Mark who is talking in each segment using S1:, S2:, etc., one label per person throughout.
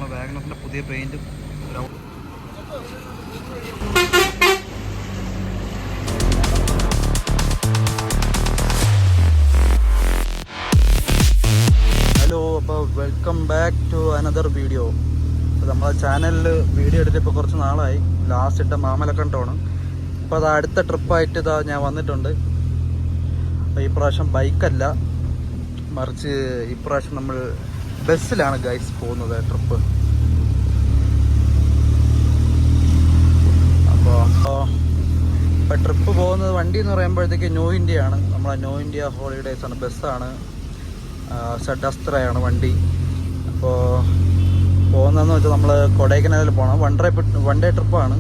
S1: നമ്മുടെ വാഗനറിൻ്റെ പുതിയ പെയിൻറ്റും ഹലോ, അപ്പോൾ welcome back to another video. അപ്പോൾ നമ്മളെ ചാനലിൽ വീഡിയോ എടുത്തിപ്പോൾ കുറച്ച് നാളായി. ലാസ്റ്റ് ഇട്ട മാമലക്കണ്ടമാണ്. അപ്പോൾ അത് അടുത്ത ട്രിപ്പായിട്ട് ഇതാ ഞാൻ വന്നിട്ടുണ്ട്. അപ്പോൾ ഈ പ്രാവശ്യം ബൈക്കല്ല, മറിച്ച് ഇപ്രാവശ്യം നമ്മൾ ബസ്സിലാണ് ഗൈസ് പോകുന്നത് ട്രിപ്പ്. അപ്പോൾ ട്രിപ്പ് പോകുന്നത് വണ്ടി എന്ന് പറയുമ്പോഴത്തേക്ക് ന്യൂ ഇന്ത്യ ആണ്. നമ്മളെ ന്യൂ ഇന്ത്യ ഹോളിഡേയ്സ് ആണ്, ബസ്സാണ്. ഡസ്റ്ററാണ് വണ്ടി. അപ്പോൾ പോകുന്നതെന്ന് വെച്ചാൽ നമ്മൾ കൊടൈക്കനാലിൽ പോകണം. വൺ ഡേ ട്രിപ്പാണ്.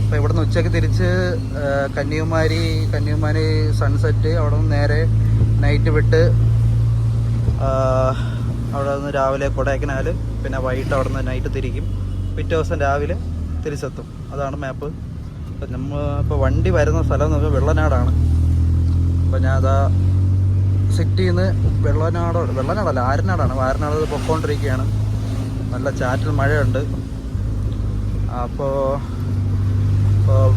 S1: അപ്പോൾ ഇവിടുന്ന് ഉച്ചയ്ക്ക് തിരിച്ച് കന്യാകുമാരി സൺസെറ്റ്, അവിടെ നിന്ന് നേരെ നൈറ്റ് വിട്ട് അവിടെ നിന്ന് രാവിലെ കൊടൈക്കനാൽ, പിന്നെ വൈകിട്ട് അവിടെ നിന്ന് നൈറ്റ് തിരിക്കും. പിറ്റേ ദിവസം രാവിലെ തിരിച്ചെത്തും. അതാണ് മാപ്പ്. അപ്പം ഇപ്പോൾ വണ്ടി വരുന്ന സ്ഥലം എന്ന് പറഞ്ഞാൽ വെള്ളനാടാണ്. അപ്പോൾ ഞാൻ അതാ സിറ്റിയിൽ നിന്ന് വെള്ളനാടല്ല ആരനാടാണ്. ആരനാട് പൊക്കോണ്ടിരിക്കുകയാണ്. നല്ല ചാറ്റിൽ മഴയുണ്ട്. അപ്പോൾ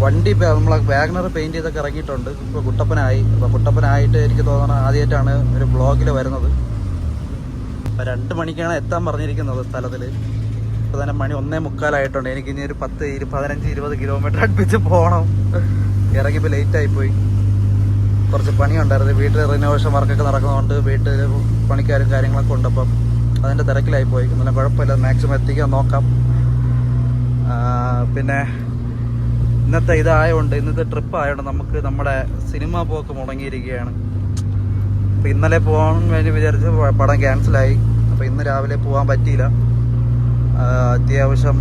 S1: വണ്ടി നമ്മളെ വാഗനർ പെയിൻറ്റ് ചെയ്തൊക്കെ ഇറങ്ങിയിട്ടുണ്ട്. ഇപ്പോൾ കുട്ടപ്പനായി. അപ്പോൾ കുട്ടപ്പനായിട്ട് എനിക്ക് തോന്നണം ആദ്യമായിട്ടാണ് ഒരു വ്ളോഗിൽ വരുന്നത്. അപ്പോൾ 2 മണിക്കാണ് എത്താൻ പറഞ്ഞിരിക്കുന്നത് സ്ഥലത്തിൽ. ഇപ്പോൾ തന്നെ മണി 1:45 എനിക്ക് ഇനി ഒരു 10, 15, 20 കിലോമീറ്റർ അടുപ്പിച്ച് പോകണം. ഇറങ്ങിയപ്പോൾ ലേറ്റായിപ്പോയി. കുറച്ച് പണിയുണ്ടായിരുന്നു. വീട്ടിൽ റിനോവേഷൻ വർക്കൊക്കെ നടക്കുന്നതുകൊണ്ട് വീട്ടിൽ പണിക്കാരും കാര്യങ്ങളൊക്കെ ഉണ്ട്. അപ്പം അതിൻ്റെ തിരക്കിലായിപ്പോയി. എന്നാലും കുഴപ്പമില്ല, മാക്സിമം എത്തിക്കാൻ നോക്കാം. പിന്നെ ഇന്നത്തെ ഇന്നത്തെ ട്രിപ്പ് ആയതുകൊണ്ട് നമുക്ക് നമ്മുടെ സിനിമ പോക്ക് മുടങ്ങിയിരിക്കുകയാണ്. അപ്പോൾ ഇന്നലെ പോകാൻ വേണ്ടി വിചാരിച്ച് പടം ക്യാൻസലായി. അപ്പോൾ ഇന്ന് രാവിലെ പോകാൻ പറ്റിയില്ല. അത്യാവശ്യം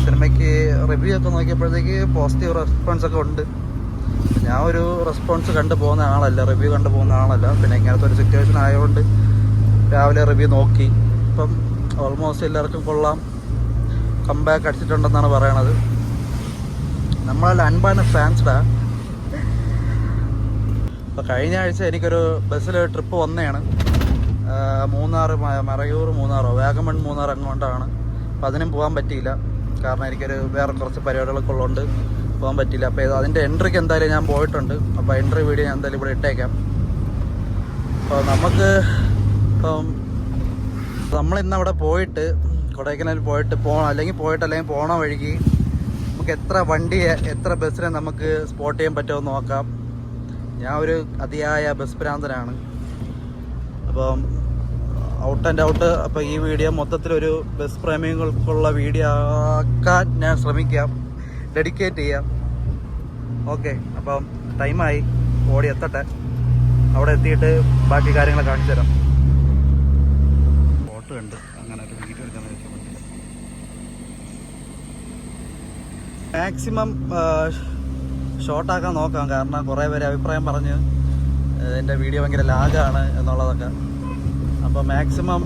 S1: സിനിമയ്ക്ക് റിവ്യൂ ഒക്കെ നോക്കിയപ്പോഴത്തേക്ക് പോസിറ്റീവ് റെസ്പോൺസൊക്കെ ഉണ്ട്. ഞാൻ ഒരു റെസ്പോൺസ് കണ്ടു പോകുന്ന ആളല്ല, റിവ്യൂ കണ്ടു പോകുന്ന ആളല്ല. പിന്നെ ഇങ്ങനത്തെ ഒരു സിറ്റുവേഷൻ ആയതുകൊണ്ട് രാവിലെ റിവ്യൂ നോക്കി. ഇപ്പം ഓൾമോസ്റ്റ് എല്ലാവർക്കും കൊള്ളാം, കംബാക്ക് അടിച്ചിട്ടുണ്ടെന്നാണ് പറയണത്. നമ്മളെല്ലാം അൻപാണ് ഫാൻസ്ഡാ. അപ്പോൾ കഴിഞ്ഞ ആഴ്ച എനിക്കൊരു ബസ്സിൽ ട്രിപ്പ് വന്നതാണ്. മൂന്നാറോ വാഗമൺ അങ്ങോട്ടാണ്. അപ്പോൾ അതിനും പോകാൻ പറ്റിയില്ല. കാരണം എനിക്കൊരു വേറെ കുറച്ച് പരിപാടികളൊക്കെ ഉള്ളതുകൊണ്ട് പോകാൻ പറ്റില്ല. അപ്പോൾ അതിൻ്റെ എൻട്രിക്ക് എന്തായാലും ഞാൻ പോയിട്ടുണ്ട്. അപ്പോൾ എൻട്രി വീഡിയോ ഞാൻ എന്തായാലും ഇവിടെ ഇട്ടേക്കാം. അപ്പോൾ നമ്മളിന്ന് അവിടെ പോയിട്ട് കൊടൈക്കനാലിൽ പോയിട്ട് അല്ലെങ്കിൽ പോണ വഴിക്ക് നമുക്ക് എത്ര ബസ്സിനെ നമുക്ക് സ്പോട്ട് ചെയ്യാൻ പറ്റുമെന്ന് നോക്കാം. ഞാൻ ഒരു അതിയായ ബസ് ഭ്രാന്തനാണ്. അപ്പം ഔട്ട് ആൻഡ് ഔട്ട്. അപ്പോൾ ഈ വീഡിയോ മൊത്തത്തിലൊരു ബസ് പ്രേമികൾക്കുള്ള വീഡിയോ ആക്കാൻ ഞാൻ ശ്രമിക്കാം, ഡെഡിക്കേറ്റ് ചെയ്യാം. ഓക്കെ, അപ്പം ടൈമായി, ഓടി എത്തട്ടെ. അവിടെ എത്തിയിട്ട് ബാക്കി കാര്യങ്ങൾ കാണിച്ചു തരാം. ഫോട്ടോ ഉണ്ട്, അങ്ങനെ ഒരു വീഡിയോ എടുക്കാൻ മാക്സിമം ഷോർട്ടാക്കാൻ നോക്കാം. കാരണം കുറേ പേര് അഭിപ്രായം പറഞ്ഞ് എൻ്റെ വീഡിയോ ഭയങ്കര ലാഗാണ് എന്നുള്ളതൊക്കെ. അപ്പോൾ മാക്സിമം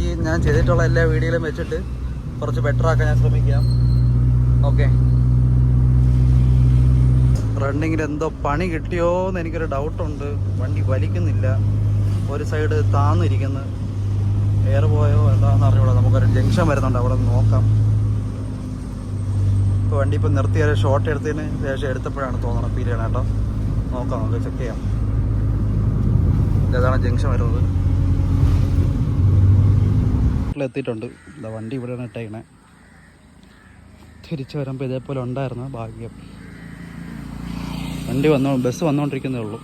S1: ഈ ഞാൻ ചെയ്തിട്ടുള്ള എല്ലാ വീഡിയോയിലും വെച്ചിട്ട് കുറച്ച് ബെറ്റർ ആക്കാൻ ഞാൻ ശ്രമിക്കാം. ഓക്കെ, റണ്ണിങ്ങിൽ എന്തോ പണി കിട്ടിയോ എന്ന് എനിക്കൊരു ഡൗട്ടുണ്ട്. വണ്ടി വലിക്കുന്നില്ല, ഒരു സൈഡ് താന്നിരിക്കുന്നു. എയർ പോയോ എന്താണെന്ന് അറിഞ്ഞൂടാ. നമുക്കൊരു ജംഗ്ഷൻ വരുന്നുണ്ട്, അവിടെ നോക്കാം. ഇപ്പോൾ വണ്ടി ഇപ്പം നിർത്തിയ ഷോട്ട് എടുത്തതിന് ശേഷം എടുത്തപ്പോഴാണ് തോന്നണം ഫീൽ ചെയ്യണം കേട്ടോ. നോക്കാം, നമുക്ക് ചെക്ക് ചെയ്യാം. ഇതാണ് ജംഗ്ഷൻ വരുന്നത്. എത്തിയിട്ടുണ്ട്. ഇതാ വണ്ടി ഇവിടെയാണ് ഇട്ടേക്കണേ. തിരിച്ചു വരുമ്പോൾ ഇതേപോലെ ഉണ്ടായിരുന്നു. ഭാഗ്യം ബസ് വന്നുകൊണ്ടിരിക്കുന്നേ ഉള്ളൂ.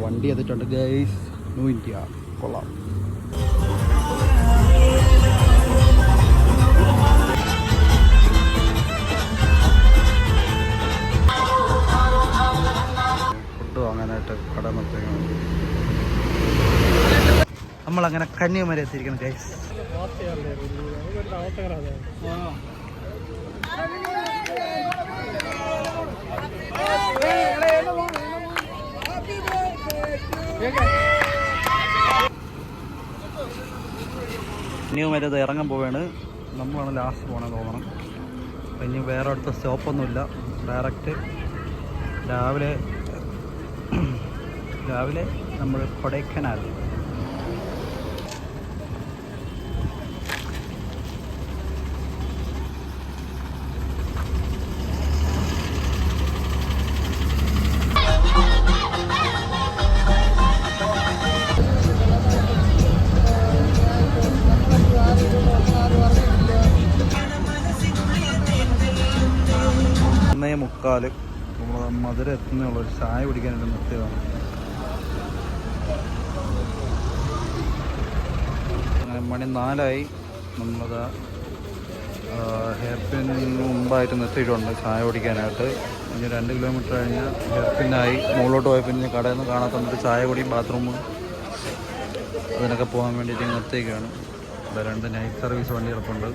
S1: വണ്ടി എത്തിയിട്ടുണ്ട് ഗൈസ്. ന്യൂ ഇന്ത്യ കൊള്ളാം. ഫുഡ് വാങ്ങാനായിട്ട് കട നിർത്തുകയാണ്. നമ്മളങ്ങനെ കന്യാകുമാരി എത്തിയിരിക്കുന്നു ഗൈസ്. കന്യാകുമാരി അത് ഇറങ്ങാൻ പോവുകയാണ്. നമ്മളാണ് ലാസ്റ്റ് പോകണമെന്ന് തോന്നണം. അപ്പം ഇനി വേറെ അടുത്ത സ്റ്റോപ്പൊന്നുമില്ല. ഡയറക്റ്റ് രാവിലെ നമ്മൾ കൊടൈക്കനാൽ. മുക്കാല് നമ്മൾ മധുര എത്തുന്നുള്ള ഒരു ചായ കുടിക്കാനായിട്ട് നിർത്തിയതാണ്. അങ്ങനെ മണി 4 നമ്മളത് ഹെയർ പിൻ മുമ്പായിട്ട് നിർത്തിയിട്ടുണ്ട് ചായ കുടിക്കാനായിട്ട്. ഇനി 2 കിലോമീറ്റർ കഴിഞ്ഞ് ഹെയർ പിന്നായി മുകളിലോട്ട് പോയ പിന്നെ കടയിൽ നിന്ന് കാണാത്ത ചായ കുടിയും ബാത്റൂമും അതിനൊക്കെ പോകാൻ വേണ്ടിയിട്ട് നിർത്തിയൊക്കെയാണ്. ഇവിടെ 2 നൈറ്റ് സർവീസ് വണ്ടി കിടപ്പുണ്ട്.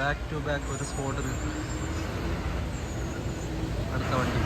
S1: ബാക്ക് ടു ബാക്ക് ഒരു സ്പോട്ടിൽ അടുത്ത വണ്ടി.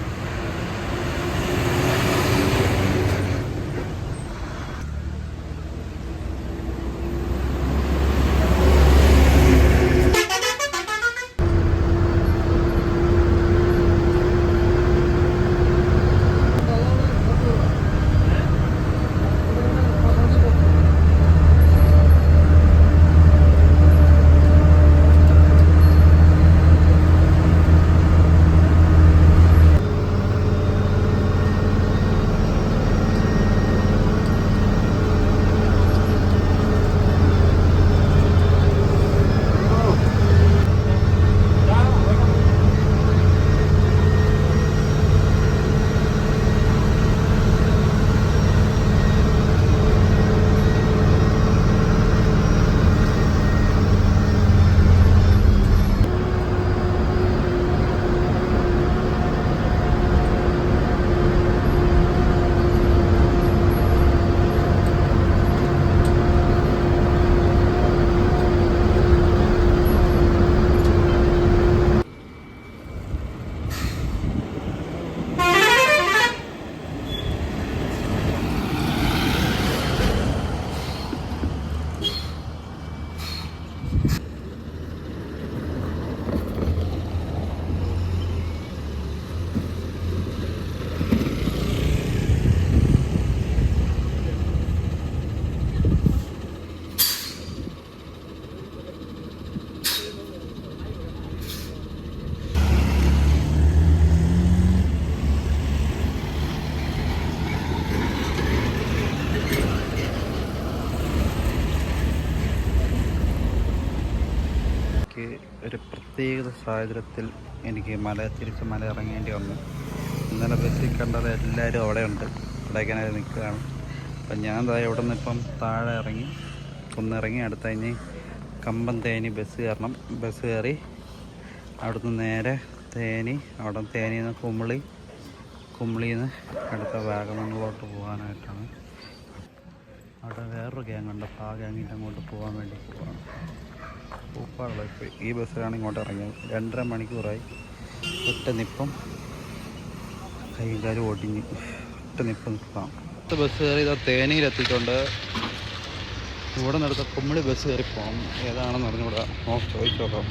S1: പ്രത്യേക സാഹചര്യത്തിൽ എനിക്ക് തിരിച്ച് മല ഇറങ്ങേണ്ടി വന്നു. ഇന്നലെ ബസ്സിൽ കണ്ടത് എല്ലാവരും അവിടെ ഉണ്ട്, കൊടൈക്കനാൽ നിൽക്കുകയാണ്. അപ്പം ഞാൻ ഇവിടെ നിന്ന് ഇപ്പം താഴെ ഇറങ്ങി കുന്നിറങ്ങി അടുത്ത കഴിഞ്ഞ് കമ്പം തേനി ബസ് കയറി അവിടുന്ന് നേരെ അവിടെ തേനിയിൽ നിന്ന് കുമിളിയിൽ നിന്ന് അടുത്ത വാഗമണ്ണിലോട്ട് പോകാനായിട്ടാണ്. അവിടെ വേറൊരു ഗ്യാങ് ഉണ്ട്, അപ്പോൾ ആ ഗ്യാങ്ങിൻ്റെ അങ്ങോട്ട് പോകാൻ വേണ്ടി പോവാണ്. പൂപ്പാടുള്ള ഇപ്പോൾ ഈ ബസ്സിലാണ് ഇങ്ങോട്ട് ഇറങ്ങിയത്. 2.5 മണിക്കൂറായി. ഒറ്റ നിപ്പം കൈയും കാലും ഒടിഞ്ഞ് ഒറ്റ നിൽക്കാം. അടുത്ത ബസ് കയറി ഇതാ തേനിയിലെത്തിയിട്ടുണ്ട്. ഇവിടെ നിന്ന് അടുത്ത കുമിളി ബസ് കയറി പോകണം. ഏതാണെന്ന് പറഞ്ഞുകൂടാ, ചോദിച്ചോക്കാം.